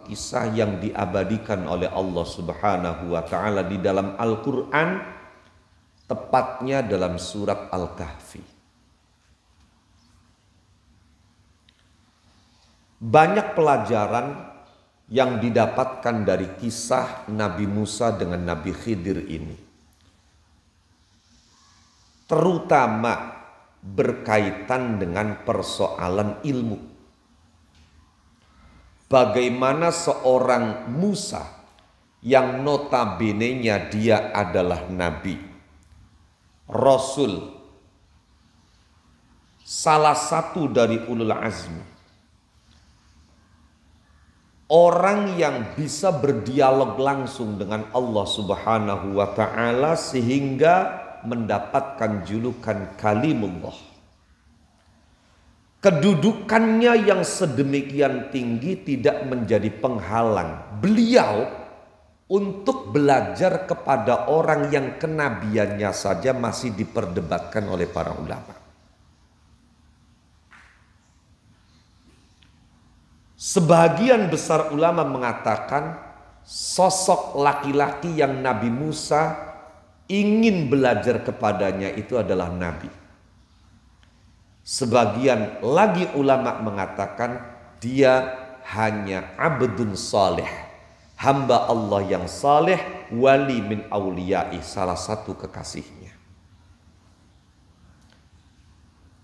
kisah yang diabadikan oleh Allah Subhanahu wa taala di dalam Al-Qur'an, tepatnya dalam surat Al-Kahfi. Banyak pelajaran yang didapatkan dari kisah Nabi Musa dengan Nabi Khidir ini, terutama berkaitan dengan persoalan ilmu. Bagaimana seorang Musa yang notabene-nya dia adalah Nabi, Rasul, salah satu dari ulul azmi, orang yang bisa berdialog langsung dengan Allah Subhanahu wa taala sehingga mendapatkan julukan Kalimullah. Kedudukannya yang sedemikian tinggi tidak menjadi penghalang beliau untuk belajar kepada orang yang kenabiannya saja masih diperdebatkan oleh para ulama. Sebagian besar ulama mengatakan sosok laki-laki yang Nabi Musa ingin belajar kepadanya itu adalah Nabi. Sebagian lagi ulama mengatakan dia hanya abdun saleh, hamba Allah yang saleh, wali min auliyai, salah satu kekasihnya.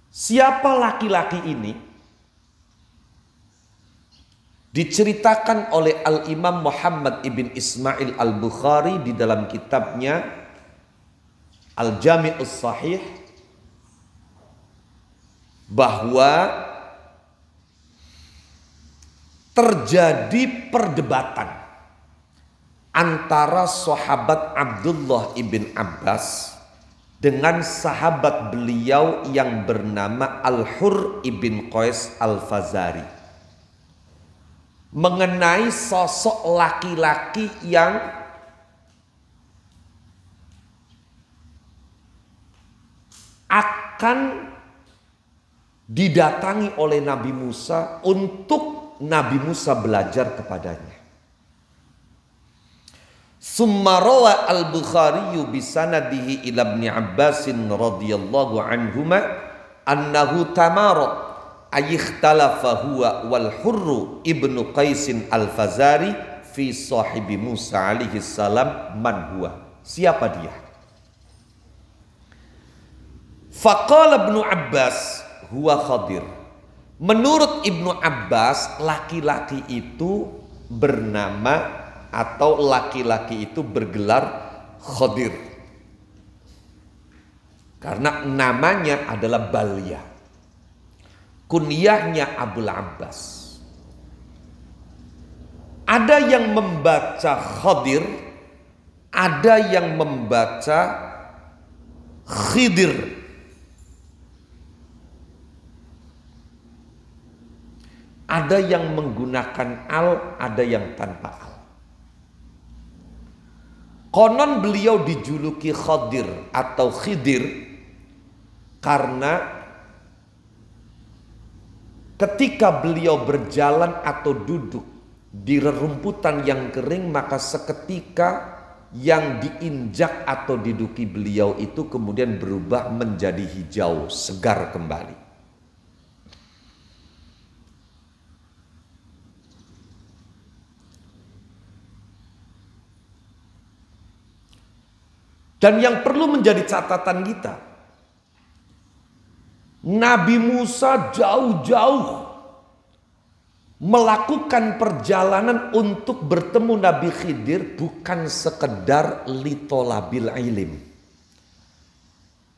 Siapa laki-laki ini? Diceritakan oleh Al-Imam Muhammad ibn Ismail Al-Bukhari di dalam kitabnya Al-Jami'us Sahih, bahwa terjadi perdebatan antara sahabat Abdullah ibn Abbas dengan sahabat beliau yang bernama Al-Hur ibn Qais Al-Fazari mengenai sosok laki-laki yang akan didatangi oleh Nabi Musa untuk Nabi Musa belajar kepadanya. Summa rawa Al-Bukhari bisanadihi ila Ibn Abbas radhiyallahu anhuma annahu tamarat ayikhtalafa huwa wal Hurr ibnu Qais Al-Fazari fi sahibi Musa alaihi salam man huwa. Siapa dia? Faqala Ibnu Abbas huwa Khadir. Menurut Ibnu Abbas, laki-laki itu bernama atau laki-laki itu bergelar Khadir. Karena namanya adalah Balya. Kunyahnya Abul Abbas. Ada yang membaca Khadir, ada yang membaca Khidir. Ada yang menggunakan al, ada yang tanpa al. Konon beliau dijuluki Khadir atau Khidir karena ketika beliau berjalan atau duduk di rerumputan yang kering, maka seketika yang diinjak atau diduduki beliau itu kemudian berubah menjadi hijau, segar kembali. Dan yang perlu menjadi catatan kita, Nabi Musa jauh-jauh melakukan perjalanan untuk bertemu Nabi Khidir bukan sekedar litolabil ilim.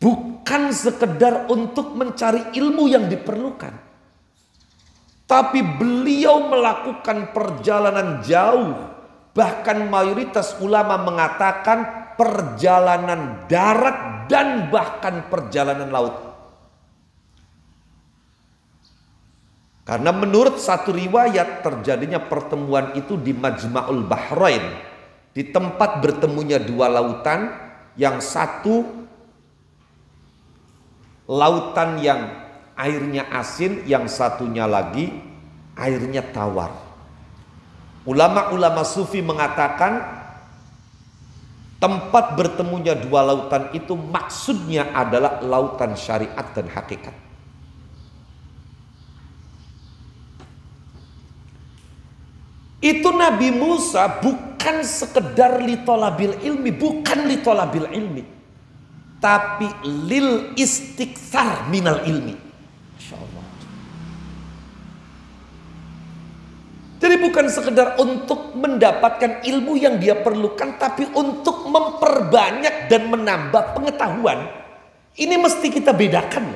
Bukan sekedar untuk mencari ilmu yang diperlukan. Tapi beliau melakukan perjalanan jauh. Bahkan mayoritas ulama mengatakan perjalanan darat dan bahkan perjalanan laut. Karena menurut satu riwayat terjadinya pertemuan itu di Majma'ul Bahrain, di tempat bertemunya dua lautan, yang satu lautan yang airnya asin, yang satunya lagi airnya tawar. Ulama-ulama sufi mengatakan tempat bertemunya dua lautan itu maksudnya adalah lautan syariat dan hakikat. Itu Nabi Musa bukan sekedar litolabil ilmi, bukan litolabil ilmi, tapi lil istikthar minal ilmi. Masya Allah. Jadi bukan sekedar untuk mendapatkan ilmu yang dia perlukan, tapi untuk memperbanyak dan menambah pengetahuan. Ini mesti kita bedakan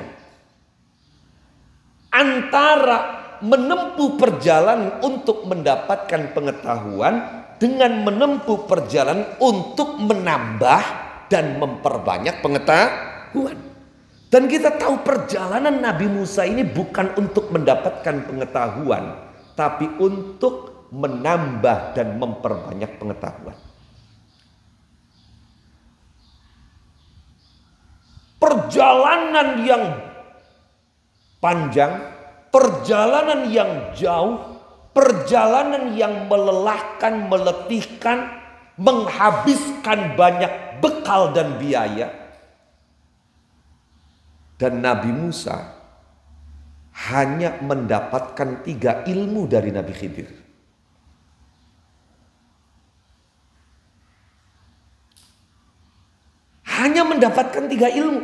antara menempuh perjalanan untuk mendapatkan pengetahuan dengan menempuh perjalanan untuk menambah dan memperbanyak pengetahuan. Dan kita tahu perjalanan Nabi Musa ini bukan untuk mendapatkan pengetahuan, tapi untuk menambah dan memperbanyak pengetahuan. Perjalanan yang panjang, perjalanan yang jauh, perjalanan yang melelahkan, meletihkan, menghabiskan banyak bekal dan biaya. Dan Nabi Musa hanya mendapatkan 3 ilmu dari Nabi Khidir. Hanya mendapatkan 3 ilmu.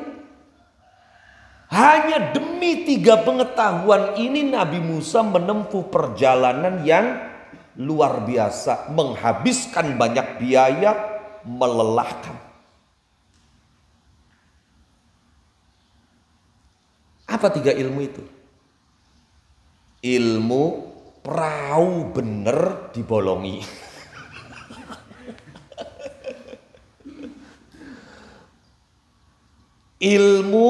Hanya demi 3 pengetahuan ini Nabi Musa menempuh perjalanan yang luar biasa, menghabiskan banyak biaya, melelahkan. Apa 3 ilmu itu? Ilmu perahu bener dibolongi. Ilmu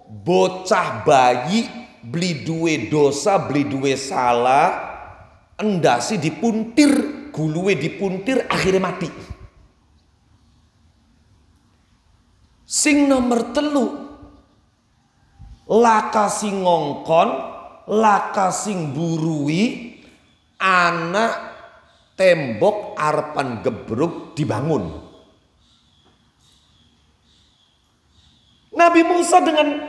bocah bayi beli duwe dosa, beli duwe salah, endasi dipuntir, guluwe dipuntir, akhirnya mati. Sing nomor 3, laka sing ngongkon, laka sing burui, anak tembok arepan gebruk dibangun. Nabi Musa dengan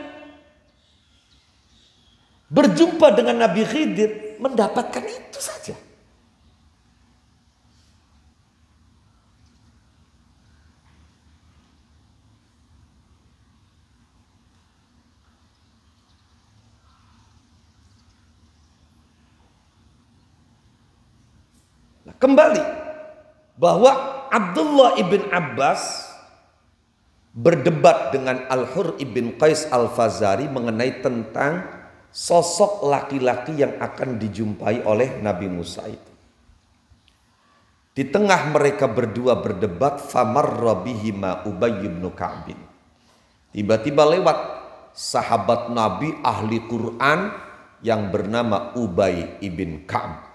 berjumpa dengan Nabi Khidir mendapatkan itu saja. Nah, kembali bahwa Abdullah ibn Abbas berdebat dengan Al-Hur ibn Qais Al-Fazari mengenai tentang sosok laki-laki yang akan dijumpai oleh Nabi Musa itu. Di tengah mereka berdua berdebat, famarra bihima Ubay bin Ka'b. Tiba-tiba lewat sahabat Nabi ahli Quran yang bernama Ubay ibn Ka'b.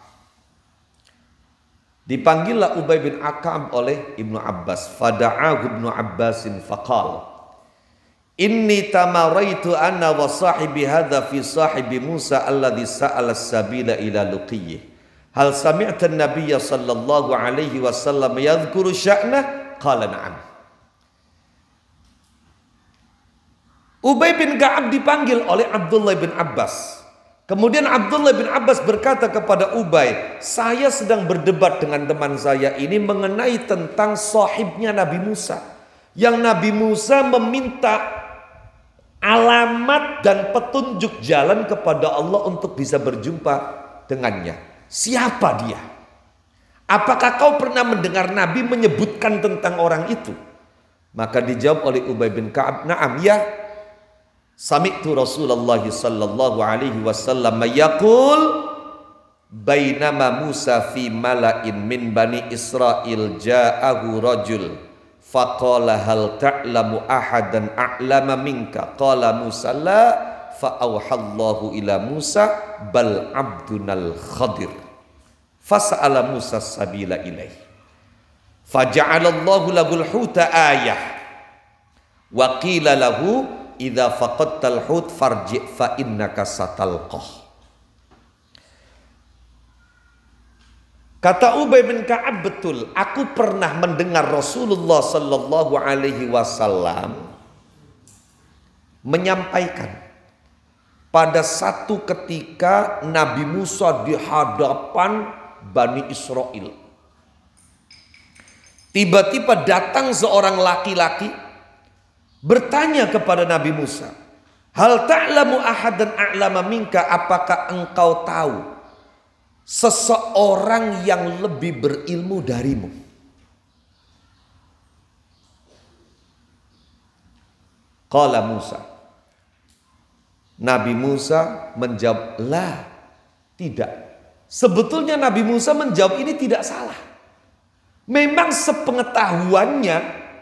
Dipanggillah Ubay bin Ka'b oleh Ibnu Abbas. Fada'ahu Ibnu Abbasin faqal, inni tamaraitu anna wa sahibi hadha fi sahibi Musa alladhi sa'ala sabila ila luqiyyih. Hal sami'ta an-nabiyya sallallahu alaihi wasallam yadhkuru sya'nah? Qala na'am. Ubay bin Ka'ab dipanggil oleh Abdullah bin Abbas. Kemudian Abdullah bin Abbas berkata kepada Ubay, saya sedang berdebat dengan teman saya ini mengenai tentang sahibnya Nabi Musa. Yang Nabi Musa meminta alamat dan petunjuk jalan kepada Allah untuk bisa berjumpa dengannya. Siapa dia? Apakah kau pernah mendengar Nabi menyebutkan tentang orang itu? Maka dijawab oleh Ubay bin Ka'ab, na'am ya. Sami'tu Rasulullah sallallahu alaihi wasallam yaqul bainama Musa fi mala'in min bani Israil ja'ahu rajul faqala hal ta'lamu ahadan a'lama minka qala Musa la fa'auhallahu ila Musa bal abdunal Khadir fas'ala Musa sabila ilaih faja'alallahu lahul huta ayah wa qila lahu idza faqadtal hut farji fa innaka satalqah. Kata Ubay bin Ka'ab, betul, aku pernah mendengar Rasulullah Sallallahu Alaihi Wasallam menyampaikan pada satu ketika Nabi Musa di hadapan Bani Israel. Tiba-tiba datang seorang laki-laki bertanya kepada Nabi Musa, hal ta'lamu ahadan a'lama minka, apakah engkau tahu seseorang yang lebih berilmu darimu? Qala Musa. Nabi Musa menjawab, la, tidak. Sebetulnya Nabi Musa menjawab ini tidak salah. Memang sepengetahuannya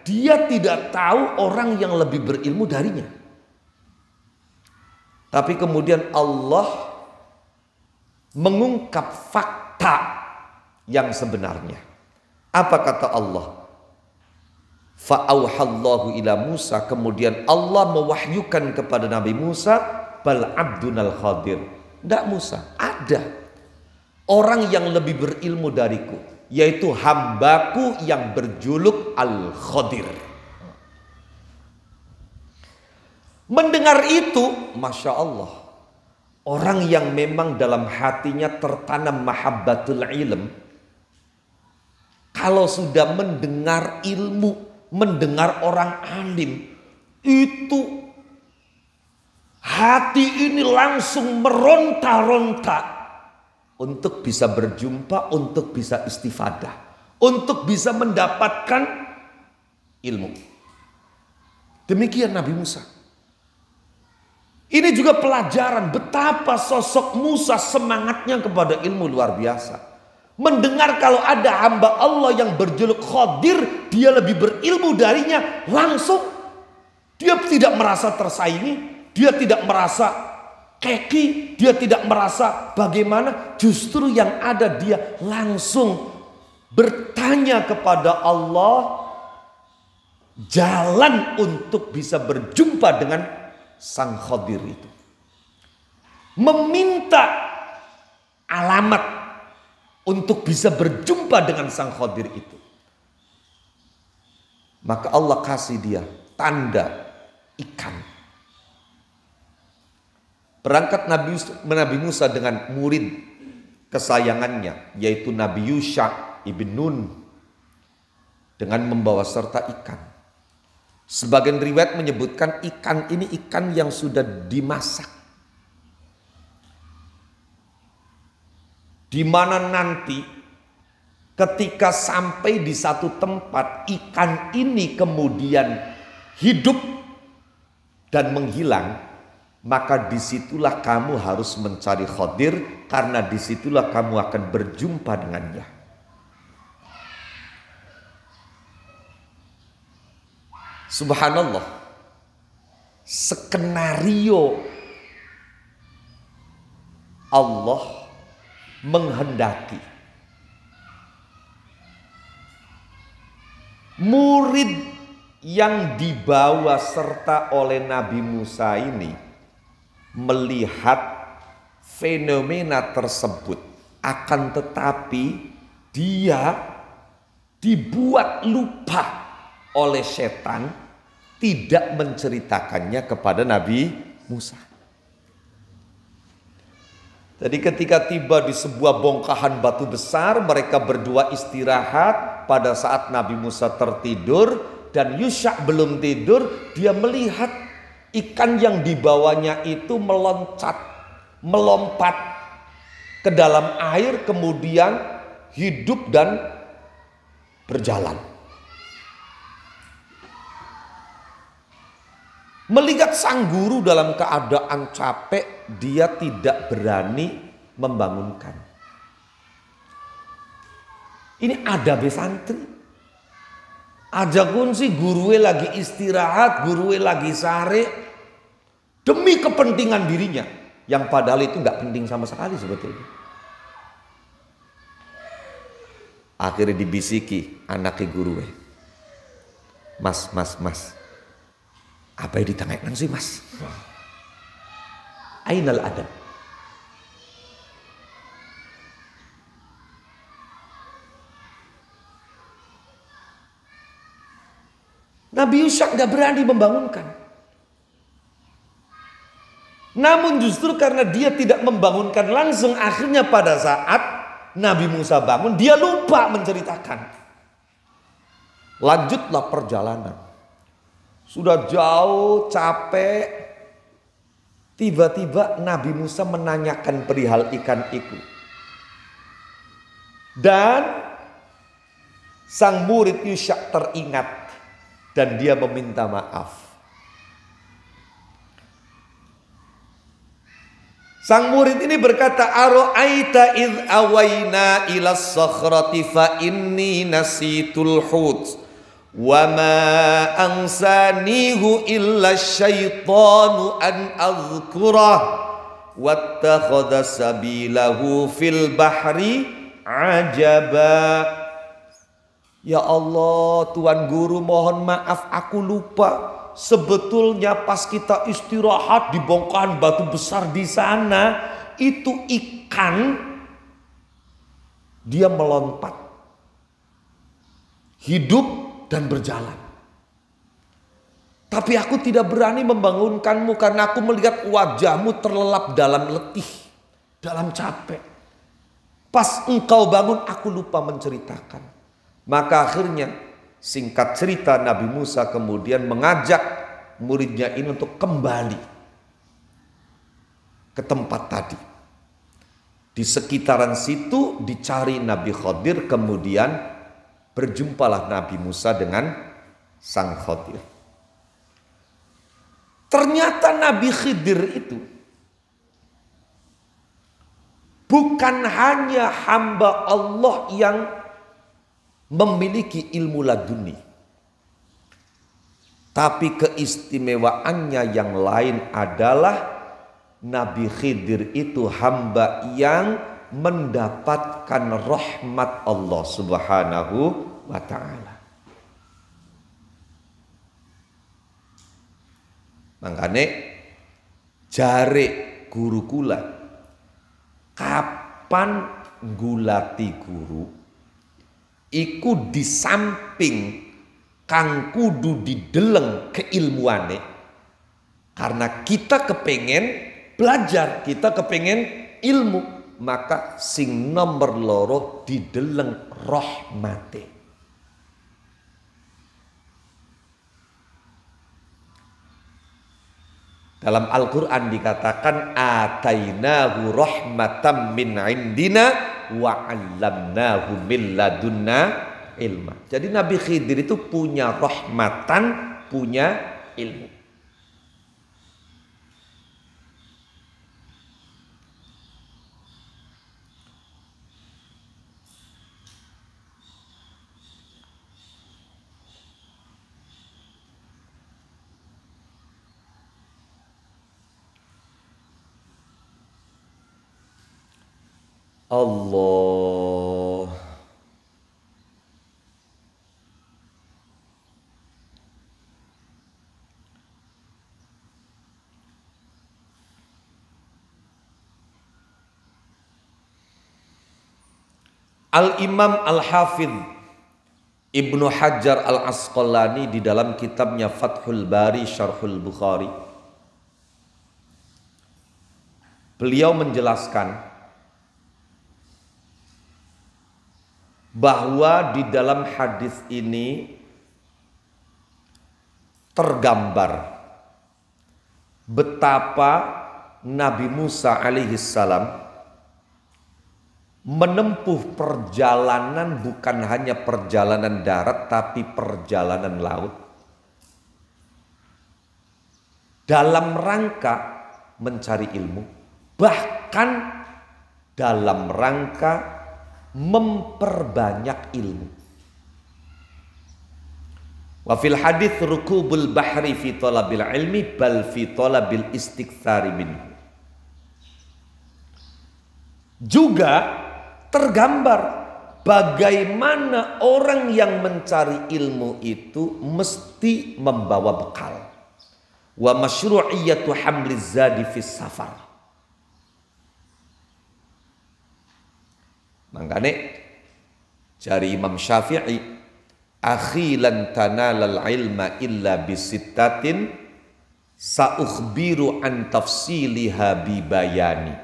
dia tidak tahu orang yang lebih berilmu darinya. Tapi kemudian Allah mengungkap fakta yang sebenarnya. Apa kata Allah? Fa'auhallahu ila Musa, kemudian Allah mewahyukan kepada Nabi Musa, bal abdunal khadir. Tidak Musa, ada orang yang lebih berilmu dariku, yaitu hambaku yang berjuluk Al-Khadir. Mendengar itu, Masya Allah, orang yang memang dalam hatinya tertanam mahabbatul ilm, kalau sudah mendengar ilmu, mendengar orang alim, itu hati ini langsung meronta-ronta untuk bisa berjumpa, untuk bisa istifadah, untuk bisa mendapatkan ilmu. Demikian Nabi Musa. Ini juga pelajaran betapa sosok Musa semangatnya kepada ilmu luar biasa. Mendengar kalau ada hamba Allah yang berjuluk Khadir, dia lebih berilmu darinya, langsung dia tidak merasa tersaingi, dia tidak merasa keki, dia tidak merasa bagaimana, justru yang ada dia langsung bertanya kepada Allah jalan untuk bisa berjumpa dengan Sang Khadir itu, meminta alamat untuk bisa berjumpa dengan Sang Khadir itu. Maka Allah kasih dia tanda ikan. Berangkat Nabi Musa dengan murid kesayangannya, yaitu Nabi Yusha ibn Nun, dengan membawa serta ikan. Sebagian riwayat menyebutkan ikan ini ikan yang sudah dimasak, di mana nanti ketika sampai di satu tempat ikan ini kemudian hidup dan menghilang, maka disitulah kamu harus mencari Khadir, karena disitulah kamu akan berjumpa dengannya. Subhanallah, skenario Allah menghendaki murid yang dibawa serta oleh Nabi Musa ini melihat fenomena tersebut, akan tetapi dia dibuat lupa oleh setan, tidak menceritakannya kepada Nabi Musa. Jadi ketika tiba di sebuah bongkahan batu besar, mereka berdua istirahat. Pada saat Nabi Musa tertidur dan Yusha belum tidur, dia melihat ikan yang dibawanya itu melompat ke dalam air, kemudian hidup dan berjalan. Melihat sang guru dalam keadaan capek, dia tidak berani membangunkan. Ini adab santri. Aja kunci guruwe lagi istirahat, guruwe lagi sare, demi kepentingan dirinya, yang padahal itu nggak penting sama sekali sebetulnya. Akhirnya dibisiki anaknya guruwe, mas, apa yang ditangaikan sih mas? Ainal adab. Nabi Yusha nggak berani membangunkan. Namun justru karena dia tidak membangunkan langsung, akhirnya pada saat Nabi Musa bangun, dia lupa menceritakan. Lanjutlah perjalanan. Sudah jauh, capek. Tiba-tiba Nabi Musa menanyakan perihal ikan itu. Dan sang murid Yusha teringat. Dan dia meminta maaf. Sang murid ini berkata, "Ara'aita idh awayna ila sakhrati fa inni nasitul hut wa ma ansanihu illa syaitanu an azkurah wattakhadha sabilahu fil bahri ajaba." Ya Allah, Tuan Guru, mohon maaf aku lupa. Sebetulnya pas kita istirahat di bongkahan batu besar di sana, itu ikan dia melompat, hidup dan berjalan. Tapi aku tidak berani membangunkanmu karena aku melihat wajahmu terlelap dalam letih, dalam capek. Pas engkau bangun aku lupa menceritakan. Maka akhirnya singkat cerita Nabi Musa kemudian mengajak muridnya ini untuk kembali ke tempat tadi. Di sekitaran situ dicari Nabi Khidir, kemudian berjumpalah Nabi Musa dengan sang Khidir. Ternyata Nabi Khidir itu bukan hanya hamba Allah yang memiliki ilmu laduni, tapi keistimewaannya yang lain adalah Nabi Khidir itu hamba yang mendapatkan rahmat Allah Subhanahu wa ta'ala. Makanya jare guru kula, kapan gulati guru iku di samping kang kudu dideleng keilmuane, karena kita kepengen belajar, kita kepengen ilmu, maka sing nomor loro dideleng rahmate. Dalam Al-Quran dikatakan atainahu rahmatam min indina wa 'allamnahu min ladunna ilma. Jadi Nabi Khidir itu punya rahmatan, punya ilmu. Allah. Al-Imam Al-Hafidh Ibnu Hajar Al-Asqalani di dalam kitabnya Fathul Bari Syarhul Bukhari, beliau menjelaskan bahwa di dalam hadis ini tergambar betapa Nabi Musa alaihissalam menempuh perjalanan bukan hanya perjalanan darat tapi perjalanan laut dalam rangka mencari ilmu, bahkan dalam rangka memperbanyak ilmu. Wa fil hadits rukubul bahri fi talabil ilmi bal fi talabil istiktsari minhu. Juga tergambar bagaimana orang yang mencari ilmu itu mesti membawa bekal. Wa masyru'iyatu hamliz zadi fis safar. Makanya dari Imam Syafi'i akhi lan tanalal ilma illa bisittatin sa'ukhbiru an tafsiliha bibayani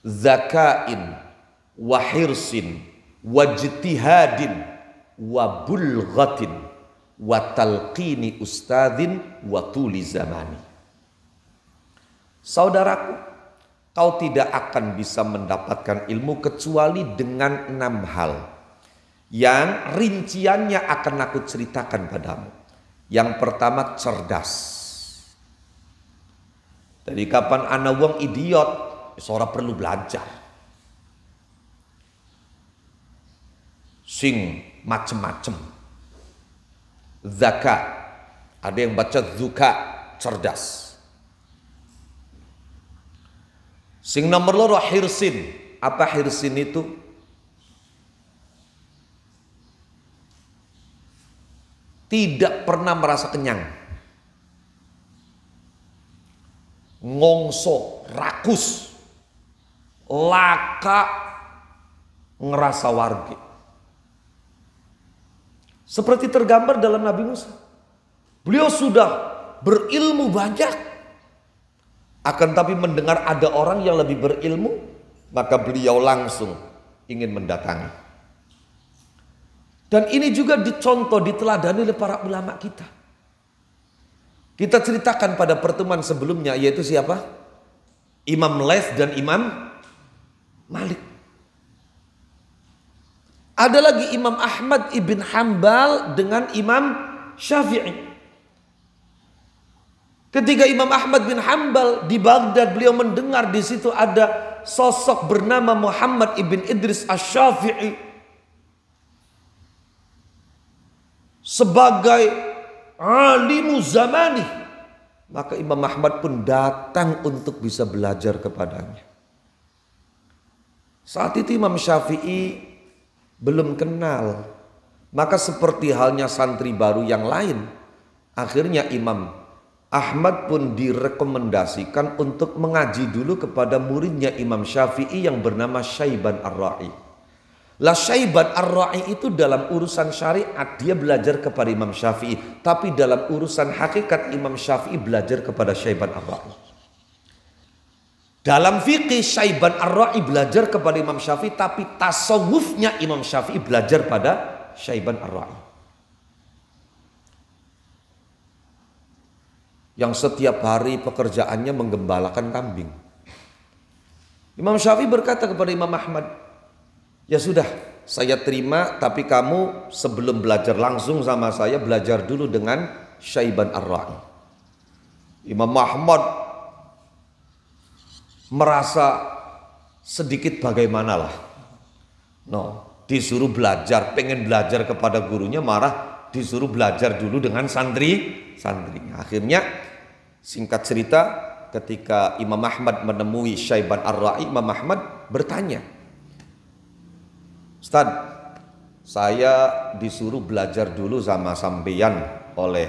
zakain wa hirsin wajtihadin wa bulghatin wa talqini ustadhin wa tuli zamani. Saudaraku, kau tidak akan bisa mendapatkan ilmu kecuali dengan 6 hal yang rinciannya akan aku ceritakan padamu. Yang pertama, cerdas. Dari kapan ana wong idiot, seorang perlu belajar. Sing macem-macem. Zakat, ada yang baca zuka, cerdas. Sing nomor loro hirsin. Apa hirsin itu? Tidak pernah merasa kenyang. Ngongso, rakus, laka, ngerasa wargi. Seperti tergambar dalam Nabi Musa. Beliau sudah berilmu banyak. Akan tapi mendengar ada orang yang lebih berilmu, maka beliau langsung ingin mendatangi. Dan ini juga dicontoh, diteladani oleh para ulama kita. Kita ceritakan pada pertemuan sebelumnya, yaitu siapa? Imam Laits dan Imam Malik. Ada lagi Imam Ahmad ibn Hanbal dengan Imam Syafi'i. Ketika Imam Ahmad bin Hanbal di Baghdad, beliau mendengar di situ ada sosok bernama Muhammad ibn Idris Asy-Syafi'i sebagai alimu zamani, maka Imam Ahmad pun datang untuk bisa belajar kepadanya. Saat itu Imam Syafi'i belum kenal, maka seperti halnya santri baru yang lain, akhirnya Imam Ahmad pun direkomendasikan untuk mengaji dulu kepada muridnya Imam Syafi'i yang bernama Syaiban Ar-Ra'i. Lah Syaiban Ar-Ra'i itu dalam urusan syariat dia belajar kepada Imam Syafi'i, tapi dalam urusan hakikat Imam Syafi'i belajar kepada Syaiban Ar-Ra'i. Dalam fikih Syaiban Ar-Ra'i belajar kepada Imam Syafi'i, tapi tasawufnya Imam Syafi'i belajar pada Syaiban Ar-Ra'i. Yang setiap hari pekerjaannya menggembalakan kambing. Imam Syafi'i berkata kepada Imam Ahmad, ya sudah, saya terima, tapi kamu sebelum belajar langsung sama saya, belajar dulu dengan Syaiban Ar-Ra'i. Imam Ahmad merasa sedikit bagaimanalah. Disuruh belajar, pengen belajar kepada gurunya, marah disuruh belajar dulu dengan santrinya. Akhirnya singkat cerita, ketika Imam Ahmad menemui Syaiban Ar-Ra'i, Imam Ahmad bertanya, Ustaz, saya disuruh belajar dulu sama sampeyan oleh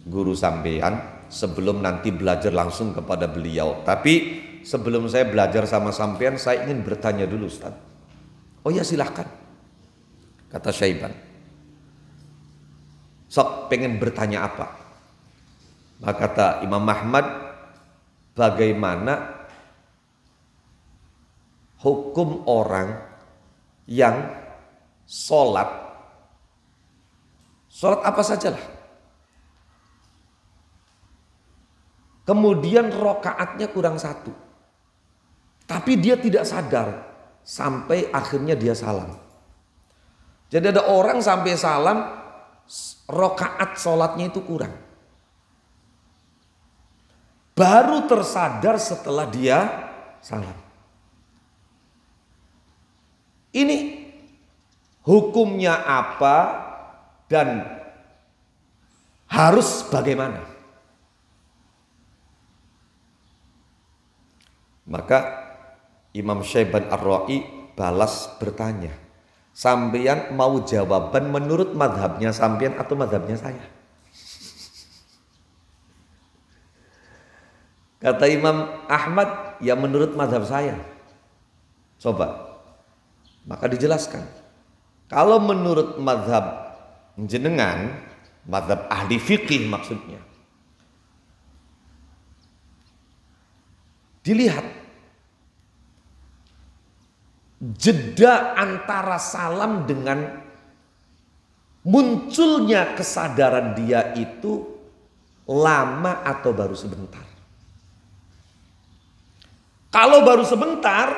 guru sampeyan sebelum nanti belajar langsung kepada beliau. Tapi sebelum saya belajar sama sampeyan, saya ingin bertanya dulu, Ustaz. Oh ya, silahkan, kata Syaiban. Sok, pengen bertanya apa? Maka kata Imam Ahmad, bagaimana hukum orang yang sholat apa sajalah, kemudian rokaatnya kurang 1, tapi dia tidak sadar sampai akhirnya dia salam. Jadi ada orang sampai salam, rokaat sholatnya itu kurang, baru tersadar setelah dia salam. Ini hukumnya apa dan harus bagaimana? Maka Imam Syaiban Ar-Ra'i balas bertanya, sampeyan mau jawaban menurut madhabnya sampeyan atau madhabnya saya? Kata Imam Ahmad, ya menurut madhab saya. Coba. Maka dijelaskan, Kalau menurut mazhab jenengan, mazhab ahli fikih maksudnya, dilihat jeda antara salam dengan munculnya kesadaran dia itu lama atau baru sebentar. Kalau baru sebentar,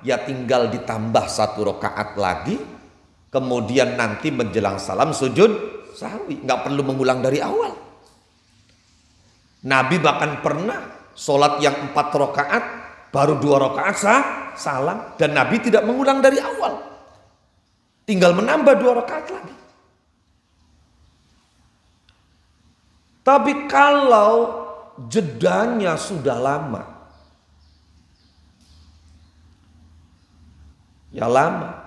ya tinggal ditambah 1 rakaat lagi, kemudian nanti menjelang salam sujud sahwi, nggak perlu mengulang dari awal. Nabi bahkan pernah sholat yang 4 rakaat, baru 2 rakaat salam, dan Nabi tidak mengulang dari awal, tinggal menambah 2 rakaat lagi. Tapi kalau jedanya sudah lama, ya lama.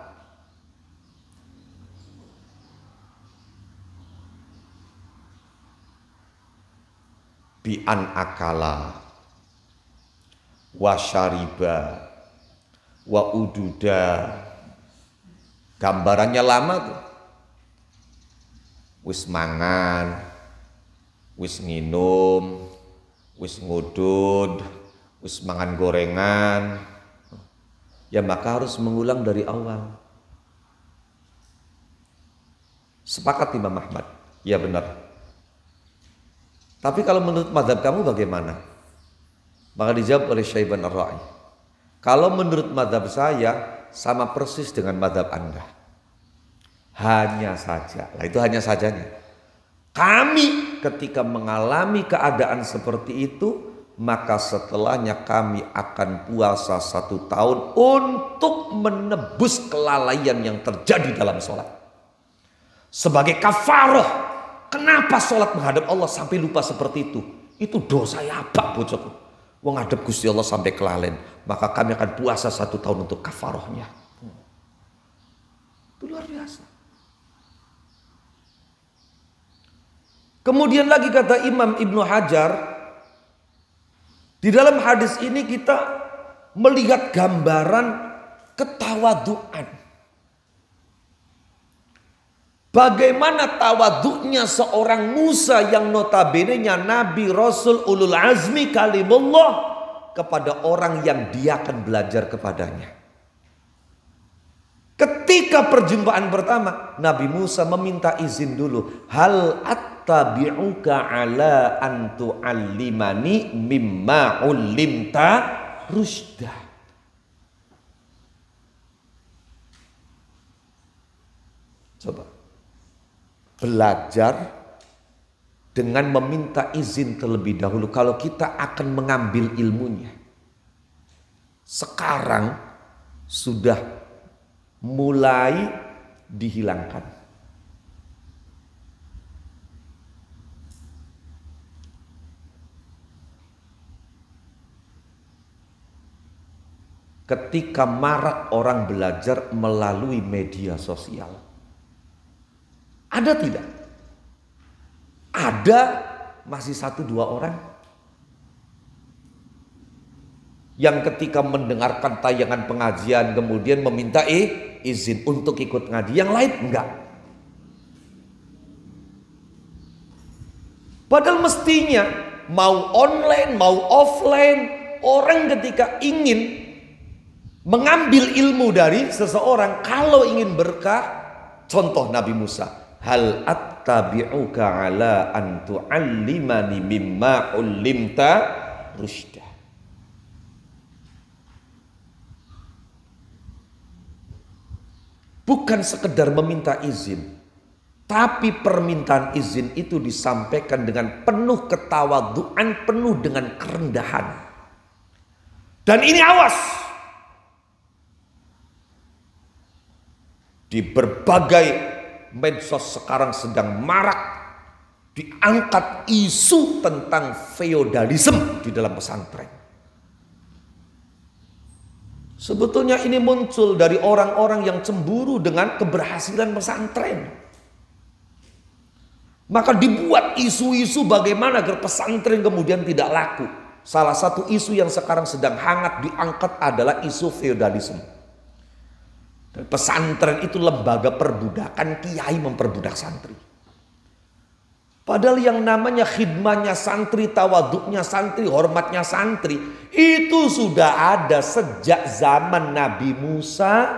Bi an akala wa syariba wa ududa. Gambarannya lama tuh. Wis mangan, wis nginum, wis ngudud, wis mangan gorengan, ya maka harus mengulang dari awal. Sepakat Imam Ahmad? Ya benar. Tapi kalau menurut mazhab kamu bagaimana? Maka dijawab oleh Syaiban Ar-Ra'i. Kalau menurut mazhab saya sama persis dengan mazhab Anda. Hanya saja, lah itu hanya sajanya. Kami ketika mengalami keadaan seperti itu, maka setelahnya kami akan puasa 1 tahun untuk menebus kelalaian yang terjadi dalam sholat. Sebagai kafaroh. Kenapa sholat menghadap Allah sampai lupa seperti itu? Itu dosa ya apa bocahku? Wong ngadep Gusti Allah sampai kelalen. Maka kami akan puasa 1 tahun untuk kafarohnya. Itu luar biasa. Kemudian lagi kata Imam Ibnu Hajar, di dalam hadis ini kita melihat gambaran ketawaduan. Bagaimana tawaduknya seorang Musa yang notabene-nya Nabi Rasul Ulul Azmi Kalimullah kepada orang yang dia akan belajar kepadanya. Ketika perjumpaan pertama, Nabi Musa meminta izin dulu. Hal attabi'uka ala an tu'allimani mimma ulimta rusyda. Coba. Belajar dengan meminta izin terlebih dahulu kalau kita akan mengambil ilmunya. Sekarang sudah mulai dihilangkan. Ketika marak orang belajar melalui media sosial. Ada tidak? Ada masih 1-2 orang yang ketika mendengarkan tayangan pengajian kemudian meminta izin untuk ikut ngaji. Yang lain enggak. Padahal mestinya mau online mau offline, orang ketika ingin mengambil ilmu dari seseorang, kalau ingin berkah, contoh Nabi Musa. Hal attabi'uka ala an tu'allimani mimma ulimta rusyda. Bukan sekedar meminta izin, tapi permintaan izin itu disampaikan dengan penuh ketawaduan, penuh dengan kerendahan. Dan ini awas, di berbagai medsos sekarang sedang marak diangkat isu tentang feodalisme di dalam pesantren. Sebetulnya ini muncul dari orang-orang yang cemburu dengan keberhasilan pesantren. Maka dibuat isu-isu bagaimana agar pesantren kemudian tidak laku. Salah satu isu yang sekarang sedang hangat diangkat adalah isu feodalisme. Dan pesantren itu lembaga perbudakan, kiai memperbudak santri. Padahal yang namanya khidmahnya santri, tawaduknya santri, hormatnya santri, itu sudah ada sejak zaman Nabi Musa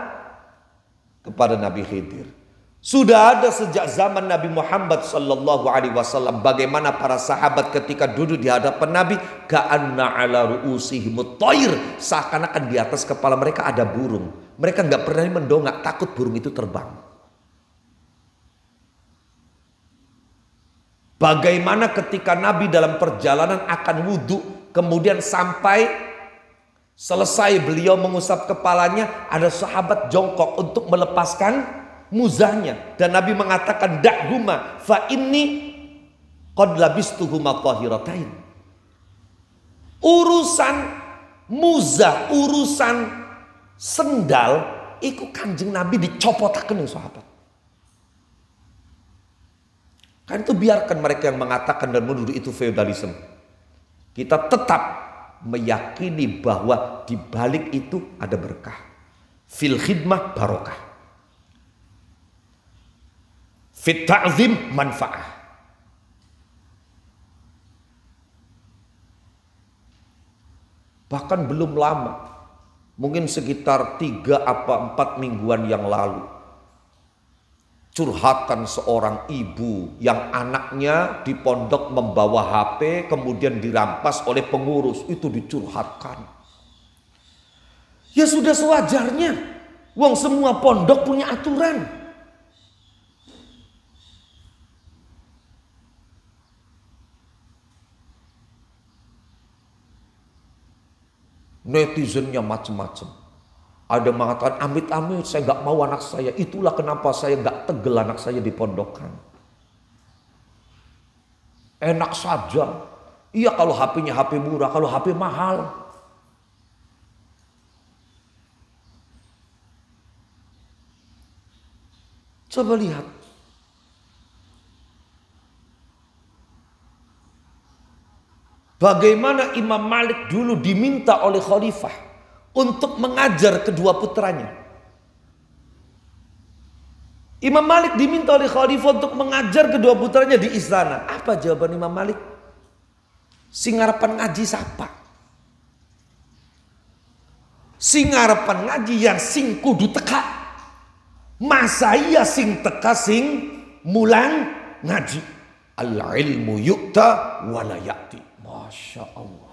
kepada Nabi Khidir. Sudah ada sejak zaman Nabi Muhammad sallallahu alaihi wasallam. Bagaimana para sahabat ketika duduk di hadapan Nabi, ka'anna ala ru'usihimut thair, seakan-akan di atas kepala mereka ada burung. Mereka nggak pernah mendongak, takut burung itu terbang. Bagaimana ketika Nabi dalam perjalanan akan wudhu, kemudian sampai selesai beliau mengusap kepalanya, ada sahabat jongkok untuk melepaskan muzahnya. Dan Nabi mengatakan, da'huma fa inni qad labistuhuma tahiratain. Urusan muzah, urusan sendal, iku Kanjeng Nabi dicopotaken sahabat. Kan itu biarkan mereka yang mengatakan dan menuduh itu feudalisme. Kita tetap meyakini bahwa di balik itu ada berkah. Fil khidmah barokah. Fit ta'zim manfaah. Bahkan belum lama, mungkin sekitar 3 apa 4 mingguan yang lalu, curhatan seorang ibu yang anaknya di pondok membawa HP kemudian dirampas oleh pengurus, itu dicurhatkan. Ya sudah sewajarnya, wong semua pondok punya aturan. Netizennya macam-macam. Ada yang mengatakan, amit-amit saya nggak mau anak saya. Itulah kenapa saya nggak tegel anak saya di pondokan. Enak saja. Iya kalau HP-nya HP murah, kalau HP mahal. Coba lihat. Bagaimana Imam Malik dulu diminta oleh khalifah untuk mengajar kedua putranya. Imam Malik diminta oleh khalifah untuk mengajar kedua putranya di istana. Apa jawaban Imam Malik? Sing ngarepan ngaji siapa? Sing ngarepan ngaji yang sing kudu teka. Masa iya sing teka sing mulang ngaji. Al ilmu yu'ta wa la ya'ti. Masya Allah.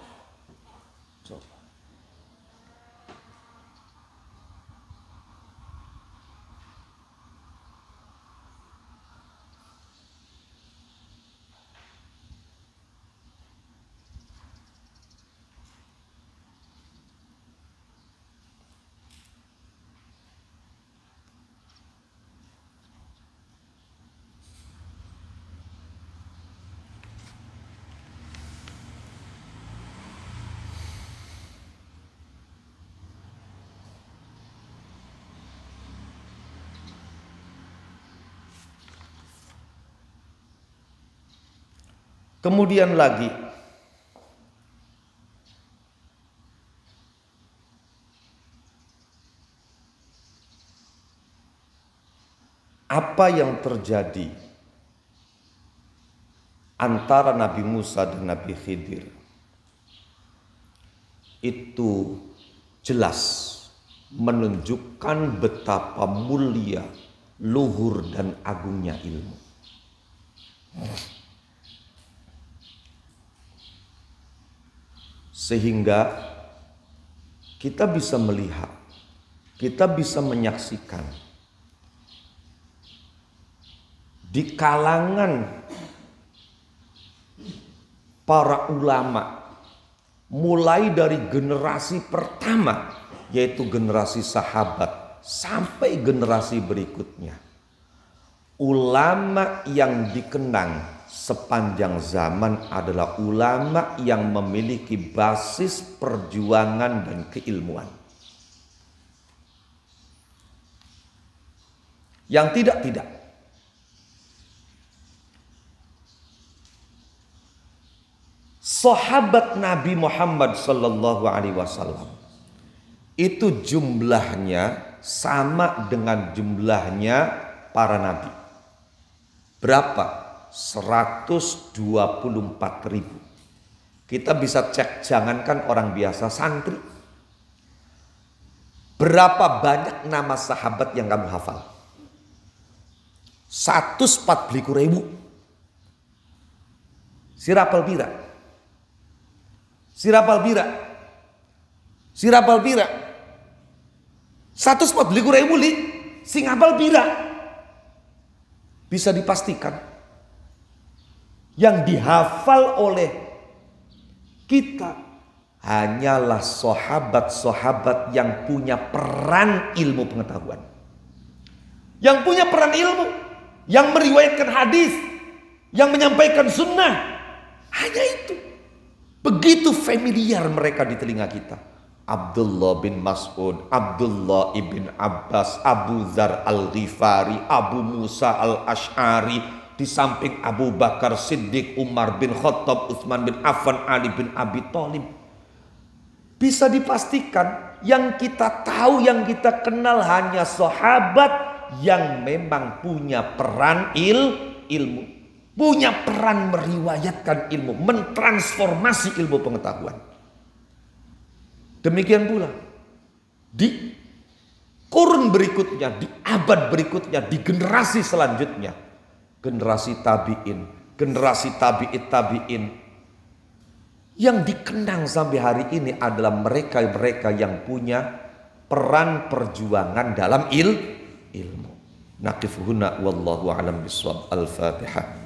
Kemudian lagi, apa yang terjadi antara Nabi Musa dan Nabi Khidir itu jelas menunjukkan betapa mulia, luhur dan agungnya ilmu. Sehingga kita bisa melihat, kita bisa menyaksikan di kalangan para ulama, mulai dari generasi pertama yaitu generasi sahabat sampai generasi berikutnya, ulama yang dikenang sepanjang zaman adalah ulama yang memiliki basis perjuangan dan keilmuan. Yang tidak. Sahabat Nabi Muhammad sallallahu alaihi wasallam itu jumlahnya sama dengan jumlahnya para nabi. Berapa? 124.000. Kita bisa cek, jangankan orang biasa, santri. Berapa banyak nama sahabat yang kamu hafal? 140.000. Sirapal bira. Sirapal bira. Sirapal bira. 140.000 li. Sing hafal bira. Bisa dipastikan yang dihafal oleh kita hanyalah sahabat-sahabat yang punya peran ilmu pengetahuan. Yang punya peran ilmu, yang meriwayatkan hadis, yang menyampaikan sunnah. Hanya itu. Begitu familiar mereka di telinga kita. Abdullah bin Mas'ud, Abdullah ibn Abbas, Abu Dzar al-Ghifari, Abu Musa al-Ash'ari, di samping Abu Bakar Siddiq, Umar bin Khattab, Utsman bin Affan, Ali bin Abi Thalib. Bisa dipastikan yang kita tahu, yang kita kenal hanya sahabat yang memang punya peran ilmu, punya peran meriwayatkan ilmu, mentransformasi ilmu pengetahuan. Demikian pula di kurun berikutnya, di abad berikutnya, di generasi selanjutnya, generasi tabi'in, generasi tabi'it tabi'in, yang dikenang sampai hari ini adalah mereka-mereka yang punya peran perjuangan dalam ilmu. Naqif huna wallahu a'lam bishawab. Al-Fatihah.